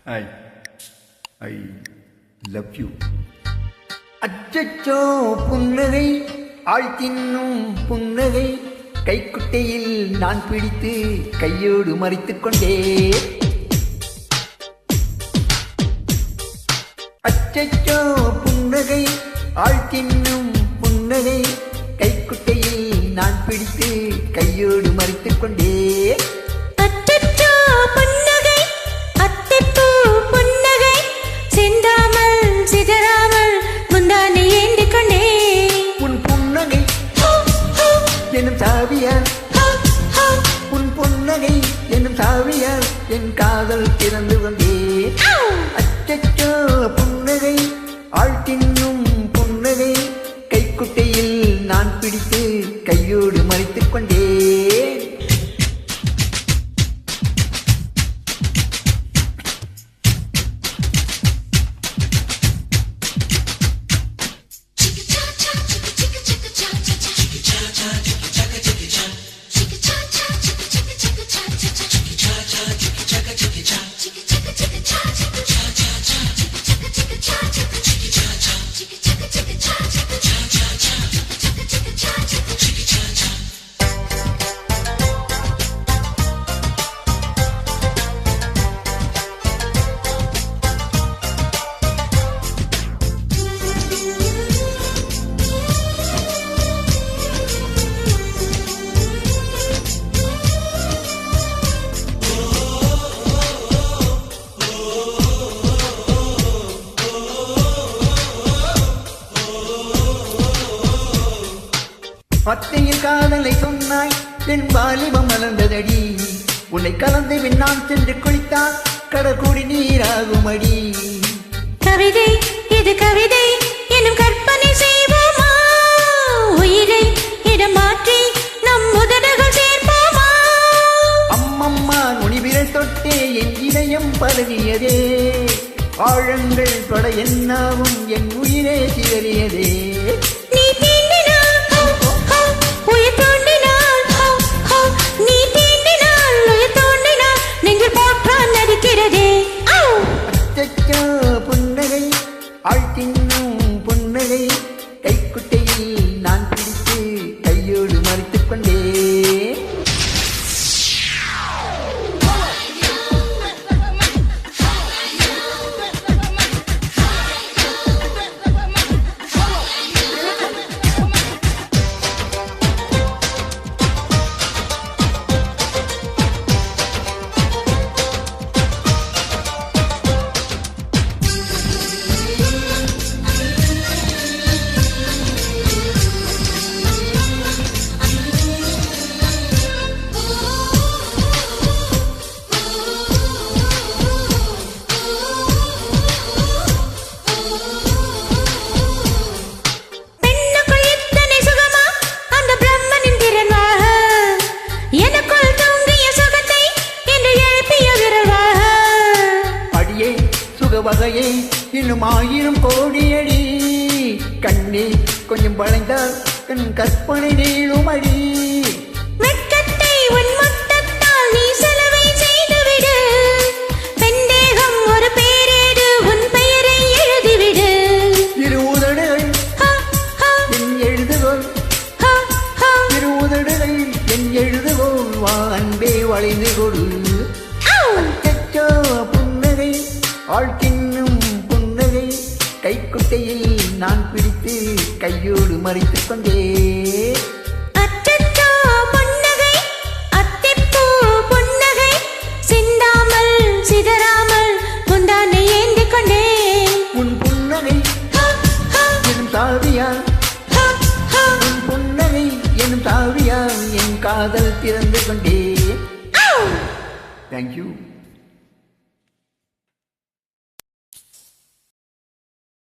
I I love you. அச்சச்சோ புன்னகை, ஆழ்த்தின்னும் புன்னகை, கைக்குட்டையில் நான் பிடித்து கையோடு மறைத்துக் கொண்டே. அச்சச்சோ புன்னகை, ஆழ்த்தின்னும் புன்னகை, கைக்குட்டையில் நான் பிடித்து கையோடு மறைத்துக் கொண்டே. எனும் சாவியால் உன் புன்னகை என்னும் சாவியால் என் காதல் திறந்து கொண்டே. அச்சச்சோ புன்னகை, ஆழ்த்தின்னும் புன்னகை, கைக்குட்டையில் நான் பிடித்து கையோடு மறைத்துக் கொண்டே. பத்தையில் காதலை சொன்னாய், என் வாலிபம் மலர்ந்ததடி. உன்னை கலந்து நான் சென்று குளித்தால் கடற்கூடி நீராகுமடி. கவிதை இது கவிதை எனும் கற்பனை செய்வோமா? உயிரை இடம் மாற்றி நம் முதல்கள் சேர்ப்போமா? அம்மம்மா நுனிவிரல் தொட்டே என் இதயம் பழகியதே. ஆழங்கள் தொட என்னாவும் என் உயிரே சிதறியதே. புன்னகை, ஆழ்த்தின்னும் புன்னகை, கைக்குட்டையில் நான் பிடித்து கையோடு மறைத்துக் கொண்டே. வகையை இன்னும் 1000 கோடியடி. கண்ணே கொஞ்சம் வளைந்தால் கண் கற்பனை நீளுமடி. வெட்கத்தை உன் முத்தத்தால் நீ செலவை செய்துவிடு. பெண்டேகம் ஒரு பேரேடு, உன் பெயரை எழுதிவிடு. இரு உதடுகள் என் எழுதுகோள், இரு உதடுகள் என் எழுதுகோள், வா அன்பே வளைந்து கொடு. அச்சச்சோ புன்னகை, ஆழ்த்தின்னும் புன்னகை, கைக்குட்டையில் நான் பிடித்து கையோடு மறைத்துக் கொண்டே. அச்சச்சோ புன்னகை, அத்திப்பூ புன்னகை, சிந்தாமல் சிதறாமல் முந்தானை ஏந்தி கொண்டே. உன் புன்னகை எனும் சாவியால், உன் புன்னகை எனும் சாவியால் என் காதல் திறந்து கொண்டே. தேங்க்யூ.